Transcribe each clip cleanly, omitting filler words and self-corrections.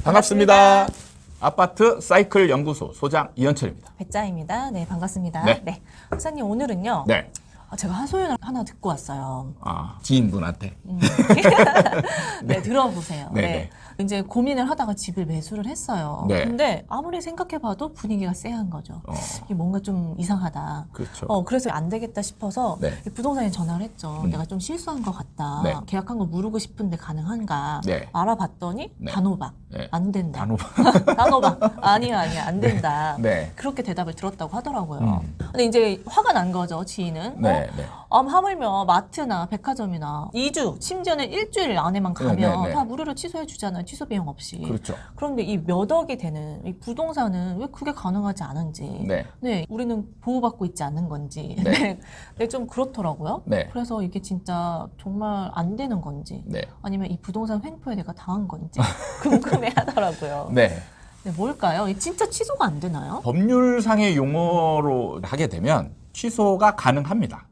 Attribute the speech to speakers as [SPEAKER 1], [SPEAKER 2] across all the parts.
[SPEAKER 1] 반갑습니다. 아파트 사이클 연구소 소장 이현철입니다.
[SPEAKER 2] 배짜입니다. 네, 반갑습니다.
[SPEAKER 1] 네.
[SPEAKER 2] 네. 목사님, 오늘은요.
[SPEAKER 1] 네.
[SPEAKER 2] 제가 하소연을 하나 듣고 왔어요.
[SPEAKER 1] 지인분한테.
[SPEAKER 2] 네, 들어보세요.
[SPEAKER 1] 네,
[SPEAKER 2] 네. 이제 고민을 하다가 집을 매수를 했어요.
[SPEAKER 1] 네.
[SPEAKER 2] 근데 아무리 생각해봐도 분위기가 쎄한 거죠. 이게 뭔가 좀 이상하다.
[SPEAKER 1] 그렇죠.
[SPEAKER 2] 그래서 안 되겠다 싶어서
[SPEAKER 1] 네.
[SPEAKER 2] 부동산에 전화를 했죠. 내가 좀 실수한 것 같다.
[SPEAKER 1] 네.
[SPEAKER 2] 계약한 거 물르고 싶은데 가능한가?
[SPEAKER 1] 네.
[SPEAKER 2] 알아봤더니
[SPEAKER 1] 네.
[SPEAKER 2] 단호박.
[SPEAKER 1] 네.
[SPEAKER 2] 안 된다.
[SPEAKER 1] 단호박.
[SPEAKER 2] 단호박. 아니야, 안 된다.
[SPEAKER 1] 네.
[SPEAKER 2] 그렇게 대답을 들었다고 하더라고요. 근데 이제 화가 난 거죠, 지인은.
[SPEAKER 1] 네. 네.
[SPEAKER 2] 하물며 마트나 백화점이나 2주, 심지어는 일주일 안에만 가면
[SPEAKER 1] 네.
[SPEAKER 2] 다 무료로 취소해 주잖아요. 취소 비용 없이.
[SPEAKER 1] 그렇죠.
[SPEAKER 2] 그런데 이 몇 억이 되는 이 부동산은 왜 그게 가능하지 않은지.
[SPEAKER 1] 네.
[SPEAKER 2] 우리는 보호받고 있지 않는 건지.
[SPEAKER 1] 네.
[SPEAKER 2] 네, 좀 그렇더라고요.
[SPEAKER 1] 네.
[SPEAKER 2] 그래서 이게 진짜 정말 안 되는 건지.
[SPEAKER 1] 네.
[SPEAKER 2] 아니면 이 부동산 횡포에 내가 당한 건지 궁금해 하더라고요.
[SPEAKER 1] 네.
[SPEAKER 2] 네, 뭘까요? 진짜 취소가 안 되나요?
[SPEAKER 1] 법률상의 용어로 하게 되면 취소가 가능합니다.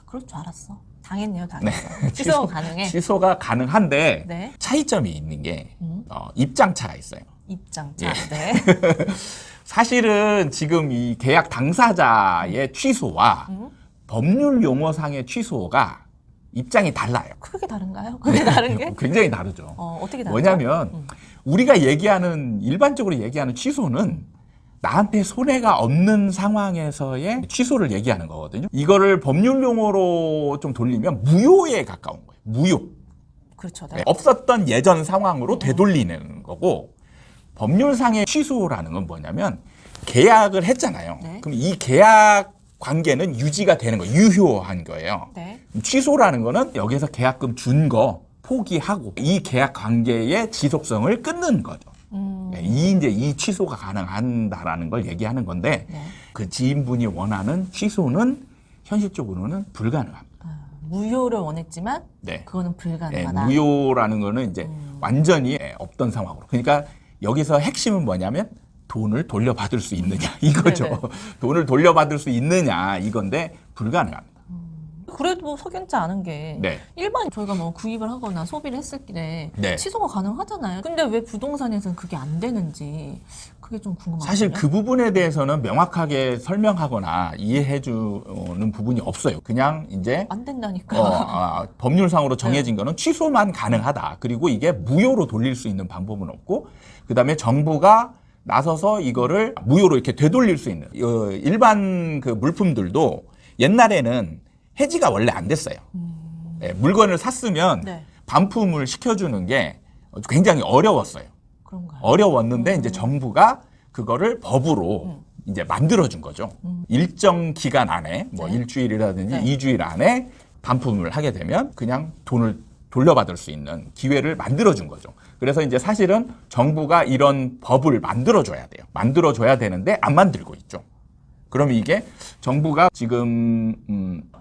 [SPEAKER 2] 그럴 줄 알았어. 당했네요.
[SPEAKER 1] 네.
[SPEAKER 2] 취소가 가능해.
[SPEAKER 1] 취소가 가능한데
[SPEAKER 2] 네.
[SPEAKER 1] 차이점이 있는 게 입장차가 있어요.
[SPEAKER 2] 입장차.
[SPEAKER 1] 예.
[SPEAKER 2] 네.
[SPEAKER 1] 사실은 지금 이 계약 당사자의 취소와 법률 용어상의 취소가 입장이 달라요.
[SPEAKER 2] 크게 다른가요? 그게 다른 게?
[SPEAKER 1] 굉장히 다르죠.
[SPEAKER 2] 어떻게 다르죠?
[SPEAKER 1] 뭐냐면 우리가 얘기하는 일반적으로 얘기하는 취소는 나한테 손해가 없는 상황에서의 취소를 얘기하는 거거든요. 이거를 법률 용어로 좀 돌리면 무효에 가까운 거예요. 무효.
[SPEAKER 2] 그렇죠.
[SPEAKER 1] 네, 없었던 예전 상황으로 되돌리는 거고, 법률상의 취소라는 건 뭐냐면 계약을 했잖아요.
[SPEAKER 2] 네.
[SPEAKER 1] 그럼 이 계약 관계는 유지가 되는 거예요. 유효한 거예요.
[SPEAKER 2] 네.
[SPEAKER 1] 취소라는 거는 여기서 계약금 준 거 포기하고 이 계약 관계의 지속성을 끊는 거죠. 네, 이제 이 취소가 가능한다라는 걸 얘기하는 건데
[SPEAKER 2] 네.
[SPEAKER 1] 그 지인분이 원하는 취소는 현실적으로는 불가능합니다.
[SPEAKER 2] 무효를 원했지만
[SPEAKER 1] 네.
[SPEAKER 2] 그거는
[SPEAKER 1] 네,
[SPEAKER 2] 불가능하다.
[SPEAKER 1] 무효라는 거는 이제 완전히 없던 상황으로. 그러니까 여기서 핵심은 뭐냐면 돈을 돌려받을 수 있느냐 이거죠.
[SPEAKER 2] 네네.
[SPEAKER 1] 돈을 돌려받을 수 있느냐 이건데 불가능합니다.
[SPEAKER 2] 그래도 뭐 석연치 않은 게
[SPEAKER 1] 네.
[SPEAKER 2] 일반 저희가 뭐 구입을 하거나 소비를 했을 때
[SPEAKER 1] 네.
[SPEAKER 2] 취소가 가능하잖아요. 근데 왜 부동산에서는 그게 안 되는지 그게 좀 궁금하거든요.
[SPEAKER 1] 사실 그 부분에 대해서는 명확하게 설명하거나 이해해 주는 부분이 없어요. 그냥 이제
[SPEAKER 2] 안 된다니까.
[SPEAKER 1] 법률상으로 정해진 거는 취소만 가능하다. 그리고 이게 무효로 돌릴 수 있는 방법은 없고, 그다음에 정부가 나서서 이거를 무효로 이렇게 되돌릴 수 있는 일반 그 물품들도 옛날에는 해지가 원래 안 됐어요. 네, 물건을 샀으면
[SPEAKER 2] 네.
[SPEAKER 1] 반품을 시켜주는 게 굉장히 어려웠어요.
[SPEAKER 2] 그런가요?
[SPEAKER 1] 어려웠는데 이제 정부가 그거를 법으로 이제 만들어준 거죠. 일정 기간 안에 뭐
[SPEAKER 2] 네.
[SPEAKER 1] 일주일이라든지
[SPEAKER 2] 네.
[SPEAKER 1] 2주일 안에 반품을 하게 되면 그냥 돈을 돌려받을 수 있는 기회를 만들어준 거죠. 그래서 이제 사실은 정부가 이런 법을 만들어줘야 돼요. 만들어줘야 되는데 안 만들고 있죠. 그럼 이게 정부가 지금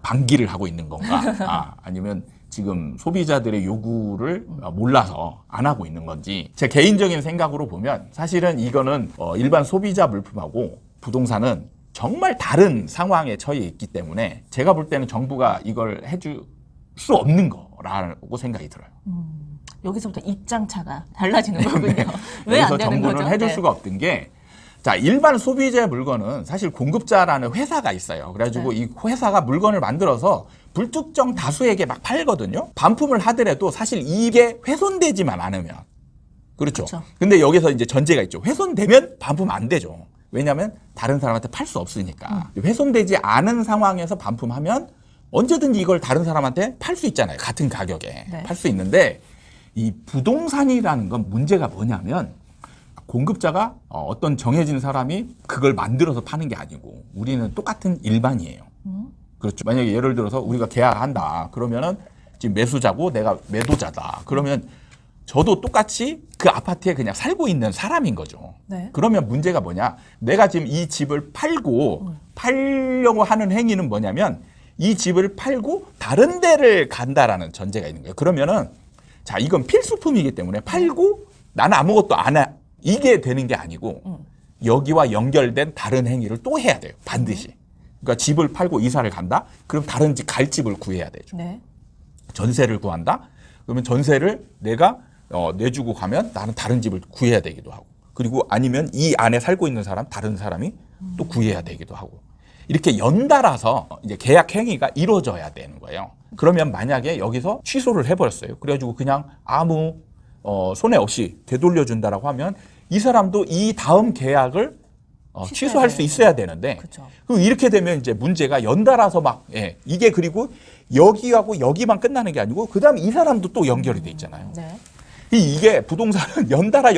[SPEAKER 1] 방기를 하고 있는 건가? 아니면 지금 소비자들의 요구를 몰라서 안 하고 있는 건지, 제 개인적인 생각으로 보면 사실은 이거는 일반 소비자 물품하고 부동산은 정말 다른 상황에 처해 있기 때문에 제가 볼 때는 정부가 이걸 해줄 수 없는 거라고 생각이 들어요.
[SPEAKER 2] 여기서부터 입장차가 달라지는 거군요. 왜
[SPEAKER 1] 여기서
[SPEAKER 2] 안 되는
[SPEAKER 1] 정부는
[SPEAKER 2] 거죠?
[SPEAKER 1] 해줄
[SPEAKER 2] 네.
[SPEAKER 1] 수가 없던 게, 자, 일반 소비재 물건은 사실 공급자라는 회사가 있어요. 그래가지고
[SPEAKER 2] 네.
[SPEAKER 1] 이 회사가 물건을 만들어서 불특정 다수에게 막 팔거든요. 반품을 하더라도 사실 이게 훼손되지만 않으면. 그렇죠.
[SPEAKER 2] 그렇죠.
[SPEAKER 1] 근데 여기서 이제 전제가 있죠. 훼손되면 반품 안 되죠. 왜냐하면 다른 사람한테 팔 수 없으니까. 훼손되지 않은 상황에서 반품하면 언제든지 이걸 다른 사람한테 팔 수 있잖아요. 같은 가격에
[SPEAKER 2] 네.
[SPEAKER 1] 팔 수 있는데, 이 부동산이라는 건 문제가 뭐냐면 공급자가 어떤 정해진 사람이 그걸 만들어서 파는 게 아니고 우리는 똑같은 일반이에요. 그렇죠. 만약에 예를 들어서 우리가 계약한다. 그러면은 지금 매수자고 내가 매도자다. 그러면 저도 똑같이 그 아파트에 그냥 살고 있는 사람인 거죠.
[SPEAKER 2] 네.
[SPEAKER 1] 그러면 문제가 뭐냐? 내가 지금 이 집을 팔려고 하는 행위는 뭐냐면 이 집을 팔고 다른 데를 간다라는 전제가 있는 거예요. 그러면은 자, 이건 필수품이기 때문에 팔고 나는 아무것도 안 해. 이게 되는 게 아니고 여기와 연결된 다른 행위를 또 해야 돼요. 반드시. 그러니까 집을 팔고 이사를 간다? 그럼 다른 집 갈 집을 구해야 되죠.
[SPEAKER 2] 네.
[SPEAKER 1] 전세를 구한다? 그러면 전세를 내가 내주고 가면 나는 다른 집을 구해야 되기도 하고, 그리고 아니면 이 안에 살고 있는 다른 사람이 또 구해야 되기도 하고, 이렇게 연달아서 이제 계약 행위가 이루어져야 되는 거예요. 그러면 만약에 여기서 취소를 해버렸어요. 그래가지고 그냥 아무 손해 없이 되돌려준다라고 하면 이 사람도 이 다음 계약을 취소할 수 있어야 되는데,
[SPEAKER 2] 그쵸.
[SPEAKER 1] 그럼 이렇게 되면 이제 문제가 연달아서 막, 이게 그리고 여기하고 여기만 끝나는 게 아니고, 그 다음에 이 사람도 또 연결이 돼 있잖아요.
[SPEAKER 2] 네.
[SPEAKER 1] 이게 부동산은 연달아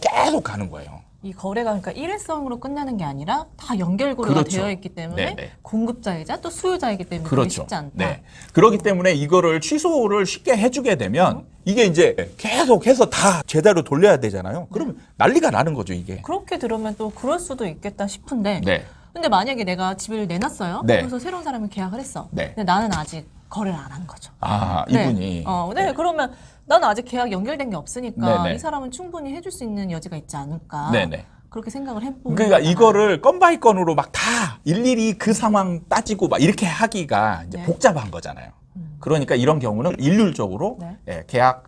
[SPEAKER 1] 계속 가는 거예요.
[SPEAKER 2] 이 거래가 그러니까 일회성으로 끝나는 게 아니라 다 연결고리가
[SPEAKER 1] 그렇죠.
[SPEAKER 2] 되어 있기 때문에
[SPEAKER 1] 네네.
[SPEAKER 2] 공급자이자 또 수요자이기 때문에 그게
[SPEAKER 1] 그렇죠.
[SPEAKER 2] 쉽지 않다.
[SPEAKER 1] 네. 그렇기 때문에 이거를 취소를 쉽게 해주게 되면 이게 이제 계속해서 다 제대로 돌려야 되잖아요. 그러면 난리가 나는 거죠, 이게.
[SPEAKER 2] 그렇게 들으면 또 그럴 수도 있겠다 싶은데
[SPEAKER 1] 네.
[SPEAKER 2] 근데 만약에 내가 집을 내놨어요.
[SPEAKER 1] 네.
[SPEAKER 2] 그래서 새로운 사람이 계약을 했어.
[SPEAKER 1] 네.
[SPEAKER 2] 근데 나는 아직 거래를 안 한 거죠.
[SPEAKER 1] 아,
[SPEAKER 2] 네.
[SPEAKER 1] 이분이.
[SPEAKER 2] 네. 그러면 나는 아직 계약 연결된 게 없으니까
[SPEAKER 1] 네네.
[SPEAKER 2] 이 사람은 충분히 해줄 수 있는 여지가 있지 않을까.
[SPEAKER 1] 네네.
[SPEAKER 2] 그렇게 생각을 해보는
[SPEAKER 1] 그러니까
[SPEAKER 2] 거잖아요.
[SPEAKER 1] 이거를 건 바이 건으로 막 다 일일이 그 상황 따지고 막 이렇게 하기가 이제
[SPEAKER 2] 네.
[SPEAKER 1] 복잡한 거잖아요. 그러니까 이런 경우는 일률적으로
[SPEAKER 2] 네.
[SPEAKER 1] 계약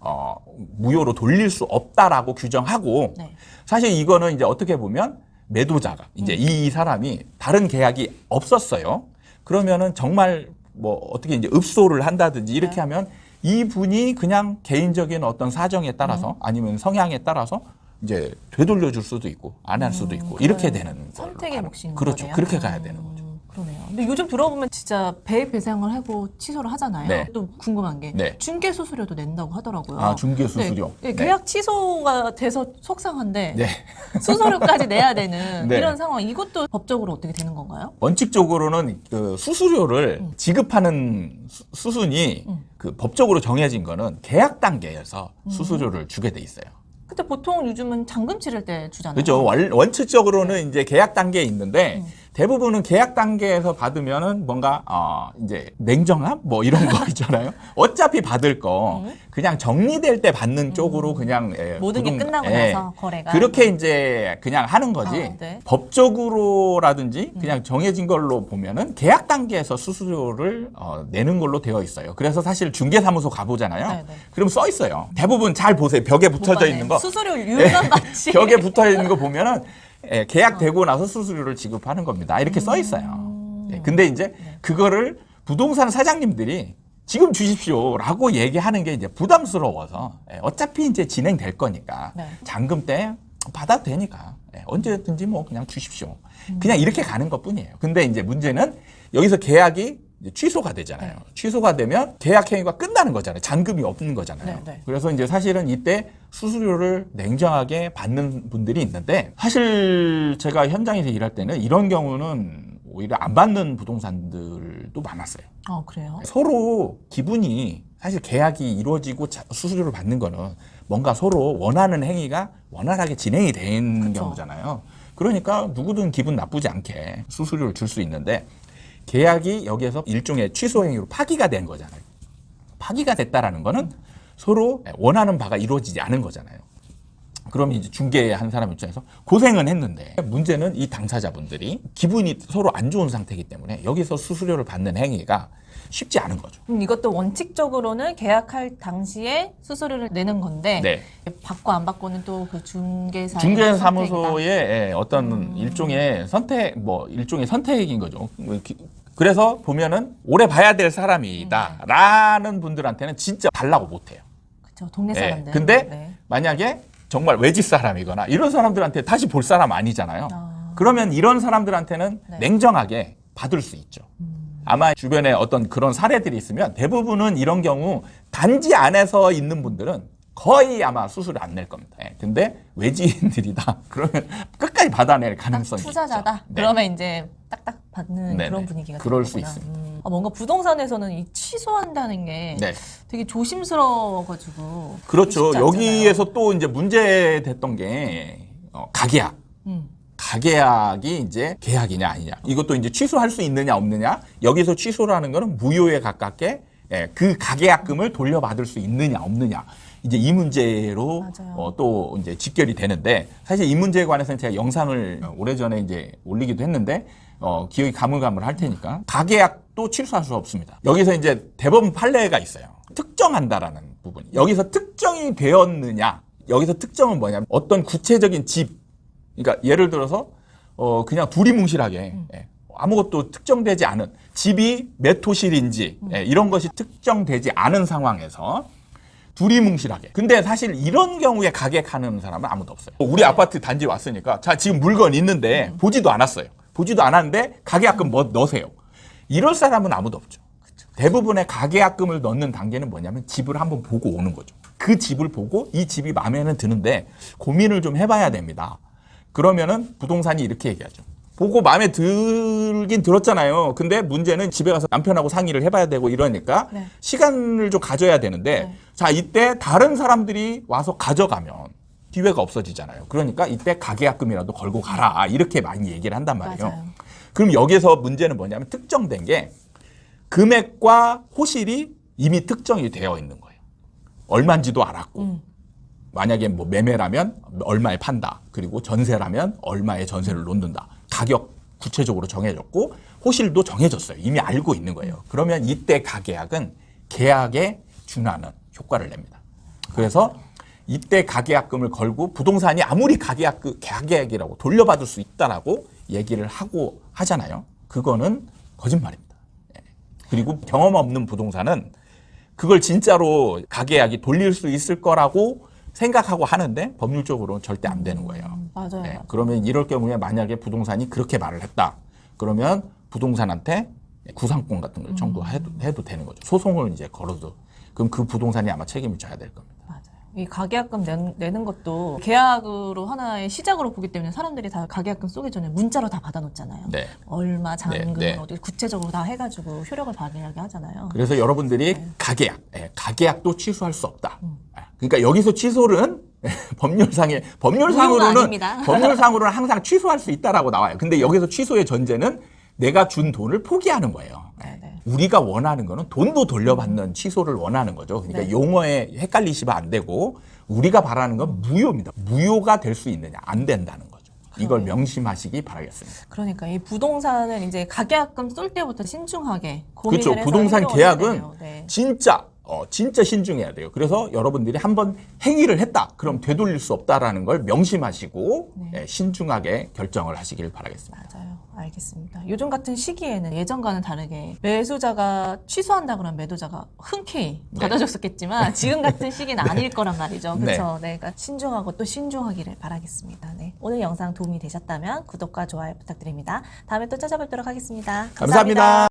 [SPEAKER 1] 무효로 돌릴 수 없다라고 규정하고,
[SPEAKER 2] 네.
[SPEAKER 1] 사실 이거는 이제 어떻게 보면 매도자가 이제 이 사람이 다른 계약이 없었어요. 그러면은 정말 뭐 어떻게 이제 읍소를 한다든지 이렇게
[SPEAKER 2] 네.
[SPEAKER 1] 하면 이분이 그냥 개인적인 어떤 사정에 따라서 아니면 성향에 따라서 이제 되돌려 줄 수도 있고 안 할 수도 있고 이렇게 되는 걸로
[SPEAKER 2] 선택의
[SPEAKER 1] 가는
[SPEAKER 2] 몫인
[SPEAKER 1] 그렇죠.
[SPEAKER 2] 거네요.
[SPEAKER 1] 그렇게 가야 되는 거죠.
[SPEAKER 2] 그러네요. 근데 요즘 들어보면 진짜 배액 배상을 하고 취소를 하잖아요.
[SPEAKER 1] 네.
[SPEAKER 2] 또 궁금한 게
[SPEAKER 1] 네.
[SPEAKER 2] 중개 수수료도 낸다고 하더라고요.
[SPEAKER 1] 아, 중개 수수료.
[SPEAKER 2] 네.
[SPEAKER 1] 네.
[SPEAKER 2] 계약 취소가 돼서 속상한데
[SPEAKER 1] 네.
[SPEAKER 2] 수수료까지 내야 되는
[SPEAKER 1] 네.
[SPEAKER 2] 이런 상황 이것도 법적으로 어떻게 되는 건가요?
[SPEAKER 1] 원칙적으로는 그 수수료를 지급하는 수순이 그 법적으로 정해진 거는 계약 단계에서 수수료를 주게 돼 있어요.
[SPEAKER 2] 근데 보통 요즘은 잔금 치를 때 주잖아요.
[SPEAKER 1] 그렇죠. 원칙적으로는 이제 계약 단계에 있는데 대부분은 계약 단계에서 받으면은 뭔가 이제 냉정함 뭐 이런 거 있잖아요. 어차피 받을 거 그냥 정리될 때 받는 쪽으로 그냥
[SPEAKER 2] 모든 게 끝나고 나서 거래가
[SPEAKER 1] 그렇게 이제 그냥 하는 거지.
[SPEAKER 2] 네.
[SPEAKER 1] 법적으로라든지 그냥 정해진 걸로 보면은 계약 단계에서 수수료를 내는 걸로 되어 있어요. 그래서 사실 중개사무소 가보잖아요.
[SPEAKER 2] 네, 네.
[SPEAKER 1] 그럼 써 있어요. 대부분 잘 보세요. 벽에 붙여져
[SPEAKER 2] 뭐가
[SPEAKER 1] 있는 거.
[SPEAKER 2] 수수료 유효만 받지.
[SPEAKER 1] 벽에 붙어 있는 거 보면은 계약되고 나서 수수료를 지급하는 겁니다. 이렇게 써 있어요. 근데 이제 그거를 부동산 사장님들이 지금 주십시오라고 얘기하는 게 이제 부담스러워서 어차피 이제 진행될 거니까
[SPEAKER 2] 네.
[SPEAKER 1] 잔금 때 받아도 되니까 언제든지 뭐 그냥 주십시오. 그냥 이렇게 가는 것뿐이에요. 근데 이제 문제는 여기서 계약이 이제 취소가 되잖아요. 취소가 되면 계약 행위가 끝나는 거잖아요. 잔금이 없는 거잖아요.
[SPEAKER 2] 네, 네.
[SPEAKER 1] 그래서 이제 사실은 이때 수수료를 냉정하게 받는 분들이 있는데, 사실 제가 현장에서 일할 때는 이런 경우는 오히려 안 받는 부동산들도 많았어요.
[SPEAKER 2] 그래요?
[SPEAKER 1] 서로 기분이, 사실 계약이 이루어지고 수수료를 받는 거는 뭔가 서로 원하는 행위가 원활하게 진행이 되는
[SPEAKER 2] 그쵸.
[SPEAKER 1] 경우잖아요. 그러니까 누구든 기분 나쁘지 않게 수수료를 줄 수 있는데, 계약이 여기에서 일종의 취소 행위로 파기가 된 거잖아요. 파기가 됐다라는 거는 서로 원하는 바가 이루어지지 않은 거잖아요. 그럼 이제 중개한 사람 입장에서 고생은 했는데, 문제는 이 당사자분들이 기분이 서로 안 좋은 상태이기 때문에 여기서 수수료를 받는 행위가 쉽지 않은 거죠.
[SPEAKER 2] 이것도 원칙적으로는 계약할 당시에 수수료를 내는 건데
[SPEAKER 1] 네.
[SPEAKER 2] 받고 안 받고는 또 그 중개사의
[SPEAKER 1] 중개사무소의 어떤 일종의 선택인 거죠. 그래서 보면은 오래 봐야 될 사람이다라는 분들한테는 진짜 달라고 못해요.
[SPEAKER 2] 그렇죠. 동네 사람들.
[SPEAKER 1] 근데
[SPEAKER 2] 네.
[SPEAKER 1] 만약에 정말 외집 사람이거나 이런 사람들한테 다시 볼 사람 아니잖아요. 그러면 이런 사람들한테는
[SPEAKER 2] 네.
[SPEAKER 1] 냉정하게 받을 수 있죠. 아마 주변에 어떤 그런 사례들이 있으면 대부분은 이런 경우 단지 안에서 있는 분들은 거의 아마 수수료 안 낼 겁니다. 근데 외지인들이다. 그러면 끝까지 받아낼 가능성이
[SPEAKER 2] 투자자다.
[SPEAKER 1] 있죠. 네.
[SPEAKER 2] 그러면 이제 딱딱 받는
[SPEAKER 1] 네네.
[SPEAKER 2] 그런 분위기가
[SPEAKER 1] 그럴
[SPEAKER 2] 되는
[SPEAKER 1] 수
[SPEAKER 2] 거구나.
[SPEAKER 1] 있습니다.
[SPEAKER 2] 뭔가 부동산에서는 이 취소한다는 게
[SPEAKER 1] 네.
[SPEAKER 2] 되게 조심스러워가지고
[SPEAKER 1] 그렇죠.
[SPEAKER 2] 쉽지 않잖아요.
[SPEAKER 1] 여기에서 또 이제 문제됐던 게 가계약. 가계약이 이제 계약이냐 아니냐. 이것도 이제 취소할 수 있느냐 없느냐. 여기서 취소라는 거는 무효에 가깝게 그 가계약금을 돌려받을 수 있느냐 없느냐. 이제 이 문제로 또 이제 직결이 되는데, 사실 이 문제에 관해서는 제가 영상을 오래전에 이제 올리기도 했는데 기억이 가물가물할 테니까, 가계약도 취소할 수 없습니다. 여기서 이제 대법원 판례가 있어요. 특정한다라는 부분. 여기서 특정이 되었느냐? 여기서 특정은 뭐냐면 어떤 구체적인 집. 그러니까 예를 들어서 그냥 두리뭉실하게 아무것도 특정되지 않은 집이 몇 호실인지 이런 것이 특정되지 않은 상황에서 두리뭉실하게. 근데 사실 이런 경우에 가격하는 사람은 아무도 없어요. 우리 아파트 단지 왔으니까 자 지금 물건 있는데 보지도 않았어요. 보지도 않았는데 가계약금 뭐 넣으세요. 이럴 사람은 아무도 없죠. 대부분의 가계약금을 넣는 단계는 뭐냐면 집을 한번 보고 오는 거죠. 그 집을 보고 이 집이 마음에는 드는데 고민을 좀 해봐야 됩니다. 그러면은 부동산이 이렇게 얘기하죠. 보고 마음에 들긴 들었잖아요. 근데 문제는 집에 가서 남편하고 상의를 해봐야 되고 이러니까
[SPEAKER 2] 네.
[SPEAKER 1] 시간을 좀 가져야 되는데
[SPEAKER 2] 네.
[SPEAKER 1] 자 이때 다른 사람들이 와서 가져가면 기회가 없어지잖아요. 그러니까 이때 가계약금이라도 걸고 가라 이렇게 많이 얘기를 한단 말이에요.
[SPEAKER 2] 맞아요.
[SPEAKER 1] 그럼 여기서 문제는 뭐냐면 특정된 게 금액과 호실이 이미 특정이 되어 있는 거예요. 얼마인지도 알았고 만약에 뭐 매매라면 얼마에 판다. 그리고 전세라면 얼마에 전세를 놓는다. 가격 구체적으로 정해졌고 호실도 정해졌어요. 이미 알고 있는 거예요. 그러면 이때 가계약은 계약에 준하는 효과를 냅니다. 그래서 이때 가계약금을 걸고 부동산이 아무리 가계약이라고 돌려받을 수 있다라고 얘기를 하고 하잖아요. 그거는 거짓말입니다. 그리고 경험 없는 부동산은 그걸 진짜로 가계약이 돌릴 수 있을 거라고 생각하고 하는데 법률적으로는 절대 안 되는 거예요.
[SPEAKER 2] 맞아요.
[SPEAKER 1] 네, 그러면 이럴 경우에 만약에 부동산이 그렇게 말을 했다. 그러면 부동산한테 구상권 같은 걸 청구해도 되는 거죠. 소송을 이제 걸어도. 그럼 그 부동산이 아마 책임을 져야 될 겁니다.
[SPEAKER 2] 맞아요. 이 가계약금 내는 것도 계약으로 하나의 시작으로 보기 때문에 사람들이 다 가계약금 쏘기 전에 문자로 다 받아놓잖아요.
[SPEAKER 1] 네.
[SPEAKER 2] 얼마 잔금
[SPEAKER 1] 네.
[SPEAKER 2] 어디 구체적으로 다 해가지고 효력을 발휘하게 하잖아요.
[SPEAKER 1] 그래서 여러분들이 가계약도 취소할 수 없다. 그러니까 여기서 취소는 법률상으로는
[SPEAKER 2] 아닙니다.
[SPEAKER 1] 법률상으로는 항상 취소할 수 있다라고 나와요. 근데 여기서 취소의 전제는 내가 준 돈을 포기하는 거예요.
[SPEAKER 2] 네.
[SPEAKER 1] 우리가 원하는 거는 돈도 돌려받는 취소를 원하는 거죠. 그러니까
[SPEAKER 2] 네.
[SPEAKER 1] 용어에 헷갈리시면 안 되고 우리가 바라는 건 무효입니다. 무효가 될 수 있느냐? 안 된다는 거죠. 이걸 명심하시기 바라겠습니다.
[SPEAKER 2] 그러니까 이 부동산은 이제 가계약금 쏠 때부터 신중하게 고민을
[SPEAKER 1] 그렇죠.
[SPEAKER 2] 해서
[SPEAKER 1] 부동산
[SPEAKER 2] 행동을
[SPEAKER 1] 계약은
[SPEAKER 2] 해야 돼요. 네.
[SPEAKER 1] 진짜 신중해야 돼요. 그래서 여러분들이 한번 행위를 했다. 그럼 되돌릴 수 없다라는 걸 명심하시고 신중하게 결정을 하시길 바라겠습니다.
[SPEAKER 2] 맞아요. 알겠습니다. 요즘 같은 시기에는 예전과는 다르게 매수자가 취소한다 그러면 매도자가 흔쾌히 받아줬었겠지만 지금 같은 시기는 아닐 거란 말이죠. 그렇죠. 네. 그러니까 신중하고 또 신중하기를 바라겠습니다. 네. 오늘 영상 도움이 되셨다면 구독과 좋아요 부탁드립니다. 다음에 또 찾아뵙도록 하겠습니다.
[SPEAKER 1] 감사합니다.